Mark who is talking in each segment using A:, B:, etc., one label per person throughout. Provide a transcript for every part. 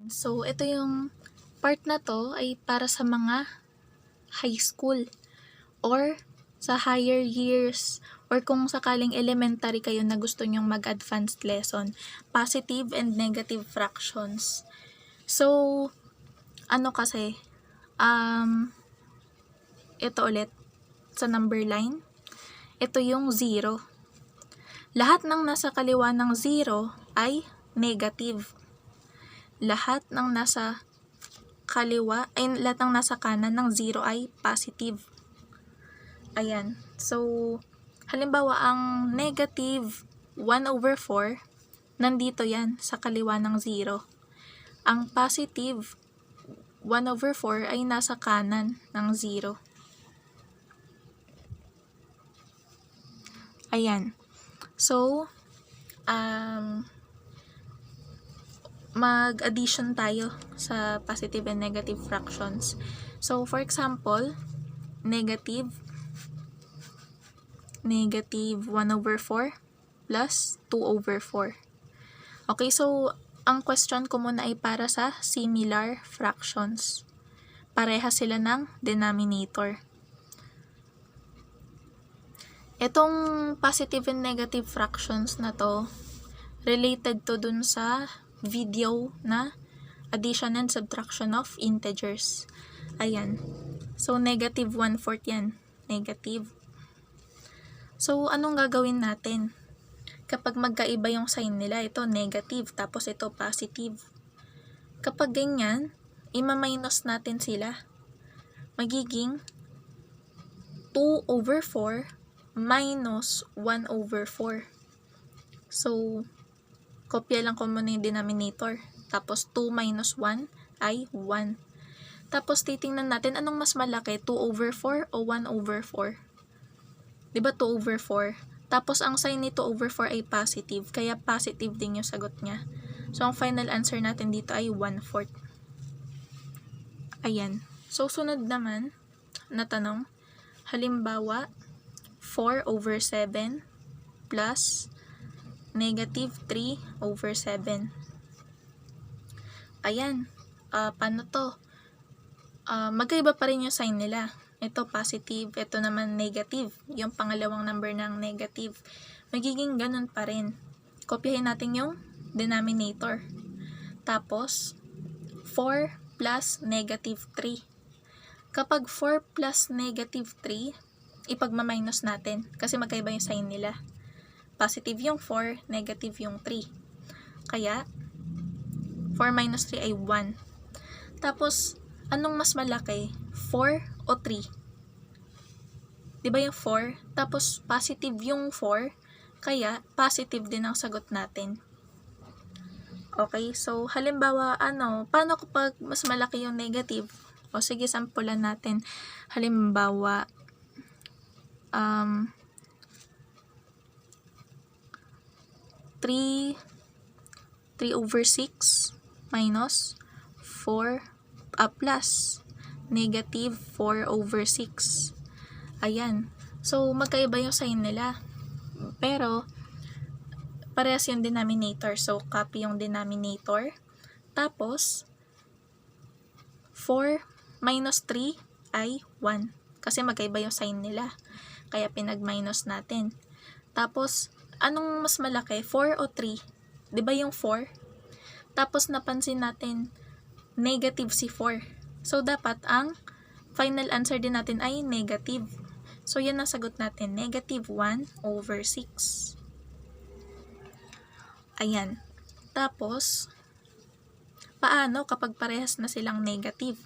A: So, ito yung part na to ay para sa mga high school or sa higher years or kung sakaling elementary kayo na gusto nyong mag-advanced lesson, positive and negative fractions. So, ano kasi, ito ulit, sa number line, ito yung 0. Lahat ng nasa kaliwa ng 0 ay negative. Lahat ng nasa kanan ng 0 ay positive. Ayan. So, halimbawa, ang negative 1/4, nandito yan sa kaliwa ng 0. Ang positive 1/4 ay nasa kanan ng 0. Ayan. So, mag-addition tayo sa positive and negative fractions. So, for example, negative 1/4 plus 2/4. Okay, so, ang question ko muna ay para sa similar fractions. Pareha sila ng denominator. Itong positive and negative fractions na to, related to dun sa video na addition and subtraction of integers. Ayan. So, negative 1/4 yan. Negative. So, anong gagawin natin? Kapag magkaiba yung sign nila, ito negative, tapos ito positive. Kapag ganyan, ima-minus natin sila. Magiging 2/4 minus 1/4. So, kopya lang ko muna yung denominator. Tapos, 2 minus 1 ay 1. Tapos, titingnan natin anong mas malaki, 2/4 o 1/4. Diba 2/4? Tapos, ang sign ni 2/4 ay positive. Kaya, positive din yung sagot niya. So, ang final answer natin dito ay 1/4. Ayan. So, sunod naman na tanong. Halimbawa, 4/7 plus negative 3/7. Ayan. Paano to? Magkaiba pa rin yung sign nila. Ito positive, ito naman negative. Yung pangalawang number ng negative. Magiging ganun pa rin. Kopyahin natin yung denominator. Tapos, 4 plus negative 3. Kapag 4 plus negative 3, ipagmaminus natin kasi magkaiba yung sign nila. Positive yung 4, negative yung 3. Kaya, 4 minus 3 ay 1. Tapos, anong mas malaki? 4 o 3? Diba yung 4? Tapos, positive yung 4. Kaya, positive din ang sagot natin. Okay, so, halimbawa, paano kapag mas malaki yung negative? O sige, sampulan natin. Halimbawa, 3/6 minus 4 plus negative 4/6. Ayan. So, magkaiba yung sign nila. Pero, parehas yung denominator. So, copy yung denominator. Tapos, 4 minus 3 ay 1. Kasi magkaiba yung sign nila. Kaya pinag-minus natin. Tapos, anong mas malaki? 4 o 3? Diba yung 4? Tapos, napansin natin, negative si 4. So, dapat ang final answer din natin ay negative. So, yan ang sagot natin. Negative 1/6. Ayan. Tapos, paano kapag parehas na silang negative?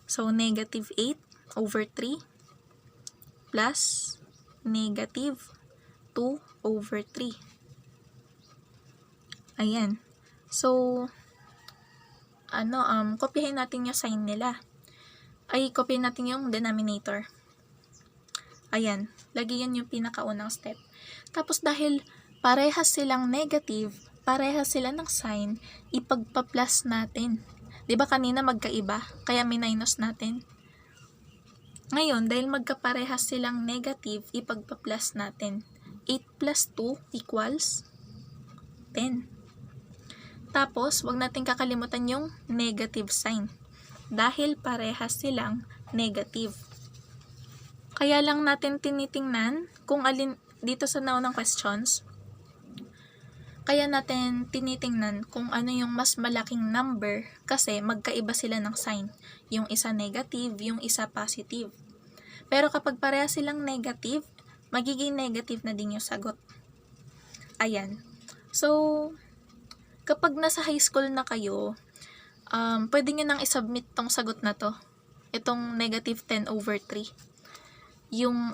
A: So, negative 8/3 plus negative 2/3. Ayan. So, kopyahin natin yung sign nila. Kopyahin natin yung denominator. Ayan. Lagyan yung pinakaunang step. Tapos, dahil parehas silang negative, parehas sila ng sign, ipagpa-plus natin. Diba kanina magkaiba? Kaya minus natin. Ngayon, dahil magkaparehas silang negative, ipagpa-plus natin. 8 plus 2 equals 10. Tapos, wag natin kakalimutan yung negative sign. Dahil parehas silang negative. Kaya lang natin tinitingnan kung alin dito sa naunang questions. Kaya natin tinitingnan kung ano yung mas malaking number kasi magkaiba sila ng sign. Yung isa negative, yung isa positive. Pero kapag parehas silang negative, magiging negative na din yung sagot. Ayan. So, kapag nasa high school na kayo, pwede nyo nang isubmit tong sagot na to. Itong negative 10/3. Yung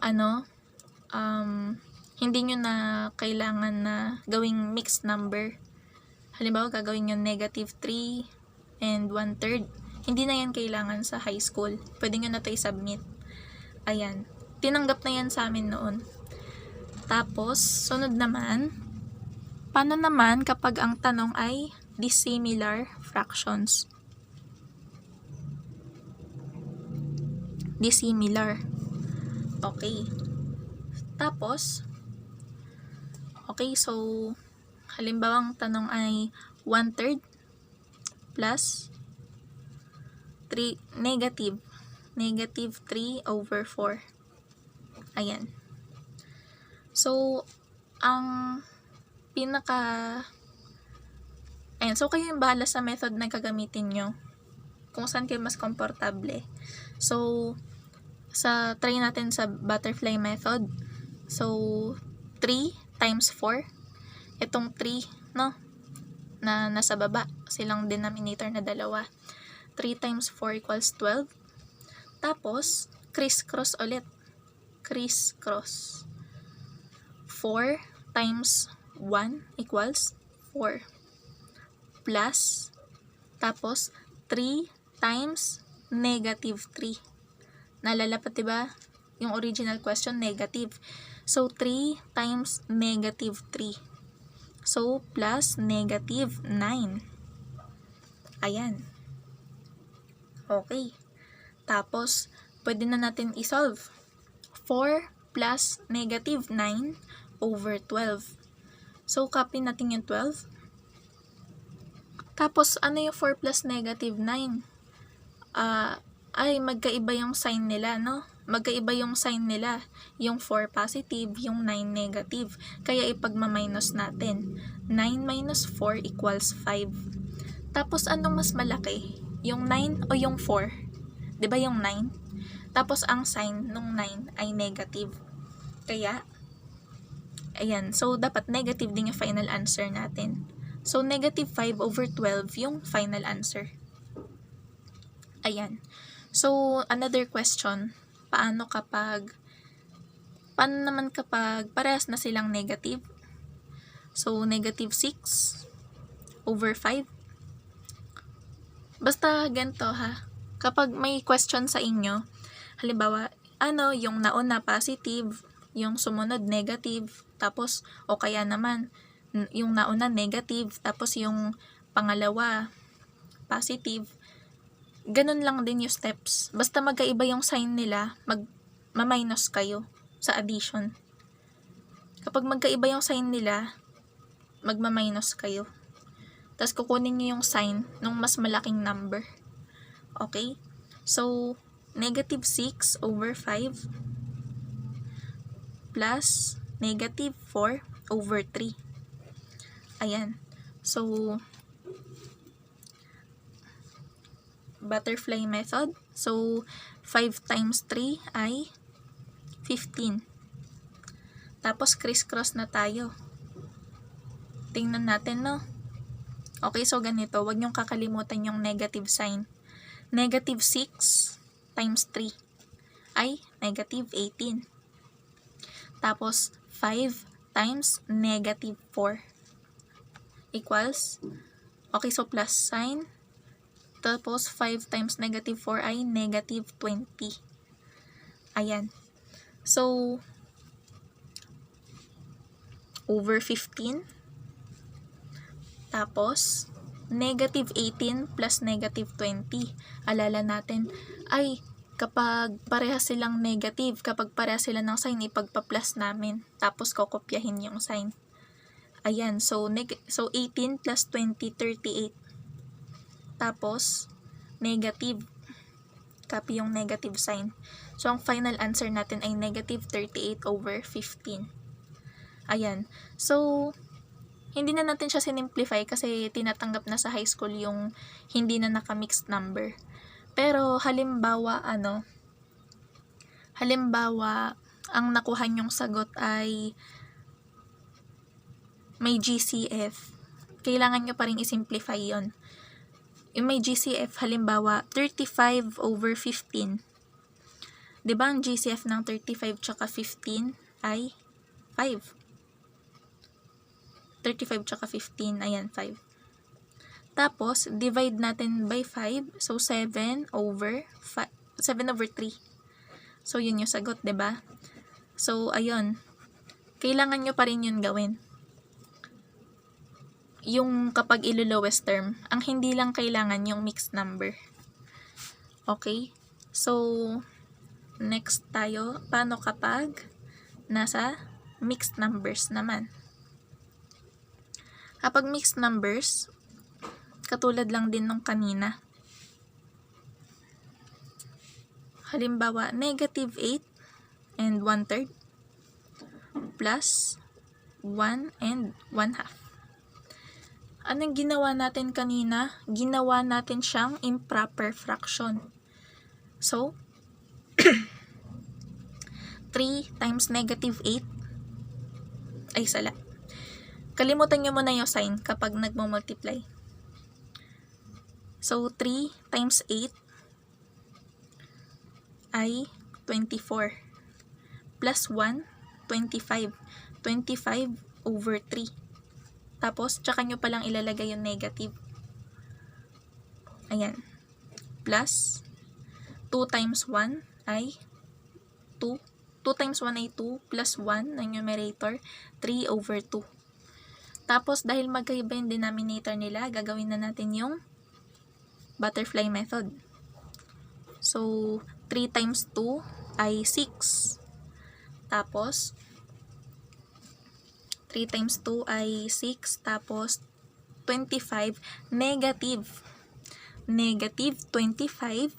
A: hindi nyo na kailangan na gawing mixed number. Halimbawa, gagawin nyo negative 3 and 1/3. Hindi na yan kailangan sa high school. Pwede nyo na ito isubmit. Ayan. Tinanggap na yan sa amin noon. Tapos, sunod naman, paano naman kapag ang tanong ay dissimilar fractions? Dissimilar. Okay. Tapos, okay, so, halimbawa ang tanong ay 1/3 plus 3, negative 3/4. Ayan. So, ang so kayo yung bahala sa method na gagamitin nyo. Kung saan kayo mas komportable. So, try natin sa butterfly method. So, 3 times 4. Itong 3, no? Na nasa baba. Silang denominator na dalawa. 3 times 4 equals 12. Tapos, criss-cross ulit. Criss-cross. 4 times 1 equals 4. Plus, tapos, 3 times negative 3. Naalala pa diba? Yung original question, negative. So, 3 times negative 3. So, plus negative 9. Ayan. Okay. Tapos, pwede na natin isolve. 4 plus negative 9 over 12. So, copy natin yung 12. Tapos, ano yung 4 plus negative 9? Ay, magkaiba yung sign nila, no? Magkaiba yung sign nila. Yung 4 positive, yung 9 negative. Kaya ipagmaminus natin. 9 minus 4 equals 5. Tapos, anong mas malaki? Yung 9 o yung 4? Diba yung 9? Tapos, ang sign nung 9 ay negative. Kaya, ayan. So, dapat negative din yung final answer natin. So, negative 5 over 12 yung final answer. Ayan. So, another question. Paano naman kapag parehas na silang negative? So, negative 6 over 5. Basta ganito ha. Kapag may question sa inyo, halimbawa, yung nauna positive, yung sumunod negative, tapos, o kaya naman, yung nauna negative, tapos yung pangalawa positive, ganun lang din yung steps. Basta magkaiba yung sign nila, ma-minus kayo sa addition. Kapag magkaiba yung sign nila, magma-minus kayo. Tapos kukunin nyo yung sign ng mas malaking number. Okay? So, negative 6 over 5 plus negative 4 over 3. Ayan. So, butterfly method. So, 5 times 3 ay 15. Tapos, criss-cross na tayo. Tingnan natin, no? Okay, so ganito. Huwag niyong kakalimutan yung negative sign. Negative 6 times 3 ay negative 18. Tapos, 5 times negative 4 equals, okay, so plus sign. Tapos, 5 times negative 4 ay negative 20. Ayan. So, over 15. Tapos, negative 18 plus negative 20. Alala natin, ay, kapag parehas silang negative, kapag parehas sila ng sign, ipagpa-plus namin. Tapos, kokopyahin yung sign. Ayan, so 18 plus 20, 38. Tapos, negative. Copy yung negative sign. So, ang final answer natin ay negative 38 over 15. Ayan. So, hindi na natin siya sinimplify kasi tinatanggap na sa high school yung hindi na naka-mixed number. Pero, halimbawa, ang nakuha nyong sagot ay may GCF. Kailangan nyo pa rin isimplify yon. Yung may GCF, halimbawa, 35 over 15. Diba ang GCF ng 35 tsaka 15 ay 5. 35 tsaka 15, ayan, 5. Tapos, divide natin by 5. So, 7 over 3. So, yun yung sagot, diba? So, ayun. Kailangan nyo pa rin yun gawin. Yung kapag ilo-lowest term, ang hindi lang kailangan yung mixed number. Okay? So, next tayo, paano kapag nasa mixed numbers naman? Kapag mixed numbers, katulad lang din nung kanina. Halimbawa, negative 8 and 1/3 plus 1 and 1/2. Anong ginawa natin kanina? Ginawa natin siyang improper fraction. So, 3 times negative 8 ay sala. Kalimutan nyo muna yung sign kapag nagmo-multiply. So, 3 times 8 ay 24. Plus 1, 25. 25 over 3. Tapos, tsaka nyo palang ilalagay yung negative. Ayan. Plus, 2 times 1 ay 2. 2 times 1 ay 2. Plus 1 ng numerator, 3 over 2. Tapos, dahil magkaiba yung denominator nila, gagawin na natin yung butterfly method. So, 3 times 2 ay 6. Tapos, 3 times 2 ay 6. Tapos, 25 negative. Negative 25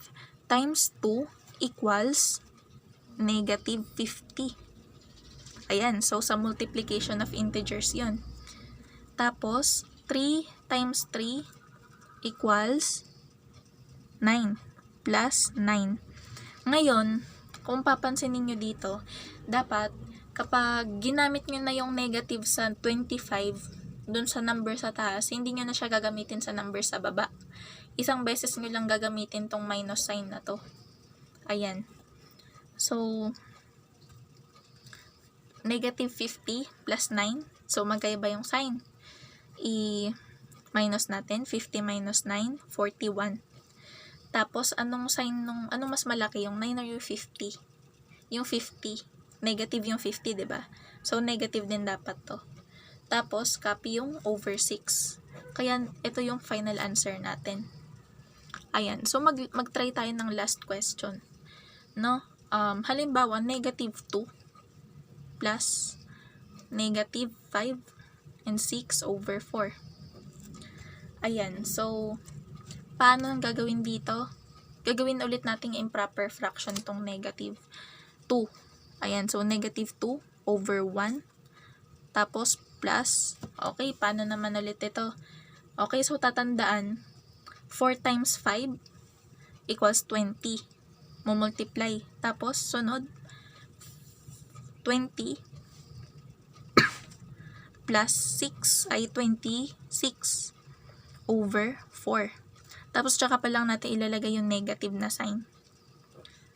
A: times 2 equals negative 50. Ayan. So, sa multiplication of integers yon. Tapos, 3 times 3 equals 9 plus 9. Ngayon, kung papansin niyo dito, dapat kapag ginamit nyo na yung negative sa 25 dun sa number sa taas, hindi nyo na siya gagamitin sa number sa baba. Isang beses nyo lang gagamitin tong minus sign na to. Ayan. So, negative 50 plus 9. So, magkaiba yung sign. I-minus natin. 50 minus 9, 41. Tapos, anong mas malaki? Yung 9 or yung 50? Yung 50. Negative yung 50, diba? So, negative din dapat to. Tapos, copy yung over 6. Kaya, ito yung final answer natin. Ayan. So, mag-try tayo ng last question. No? Halimbawa, negative 2 plus negative 5 and 6 over 4. Ayan. So, paano ang gagawin dito? Gagawin ulit nating improper fraction tong negative 2. Ayan, so negative 2 over 1. Tapos, plus. Okay, paano naman ulit ito? Okay, so tatandaan, 4 times 5 equals 20. Mumultiply. Tapos, sunod, 20 plus 6 ay 26 over 4. Tapos, tsaka pa lang natin ilalagay yung negative na sign.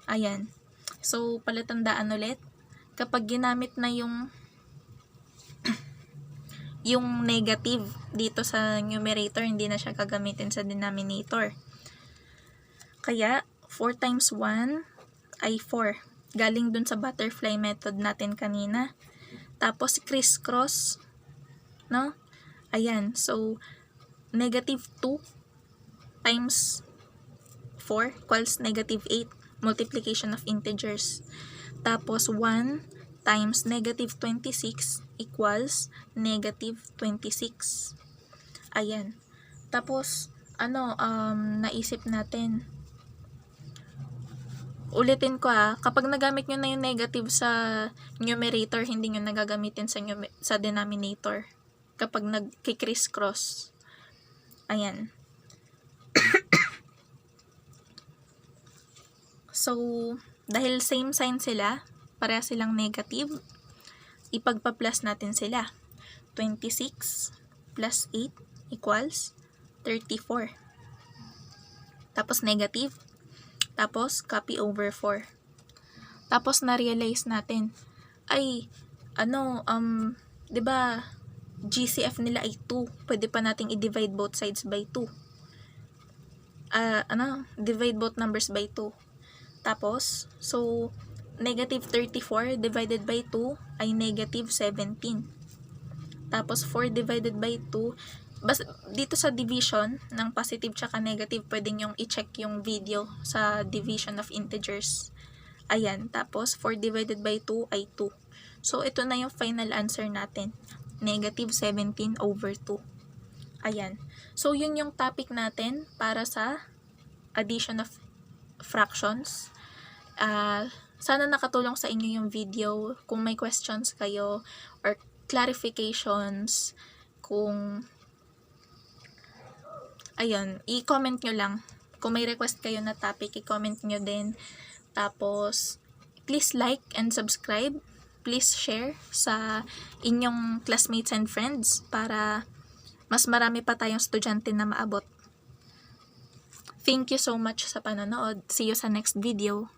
A: Ayan. So, palatandaan ulit, kapag ginamit na yung negative dito sa numerator, hindi na siya gagamitin sa denominator. Kaya, 4 times 1 ay 4. Galing dun sa butterfly method natin kanina. Tapos, criss-cross. No? Ayan. So, negative 2 times 4 equals negative 8. Multiplication of integers. Tapos, 1 times negative 26 equals negative 26. Ayan. Tapos, naisip natin. Ulitin ko kapag nagamit nyo na yung negative sa numerator, hindi nyo nagagamitin sa denominator. Kapag nag-criss-cross. Ayan. So, dahil same sign sila, pareha silang negative, ipagpa-plus natin sila. 26 plus 8 equals 34. Tapos negative. Tapos copy over 4. Tapos na-realize natin, ay, 'di ba, GCF nila ay 2. Pwede pa nating i-divide both sides by 2. Divide both numbers by 2. Tapos, so, negative 34 divided by 2 ay negative 17. Tapos, 4 divided by 2, dito sa division ng positive tsaka negative, pwede nyong i-check yung video sa division of integers. Ayan, tapos 4 divided by 2 ay 2. So, ito na yung final answer natin. Negative 17 over 2. Ayan. So, yun yung topic natin para sa addition of fractions. Sana nakatulong sa inyo yung video. Kung may questions kayo or clarifications, i-comment nyo lang. Kung may request kayo na topic, i-comment nyo din. Tapos, please like and subscribe. Please share sa inyong classmates and friends para mas marami pa tayong estudyante na maabot. Thank you so much sa panonood. See you sa next video.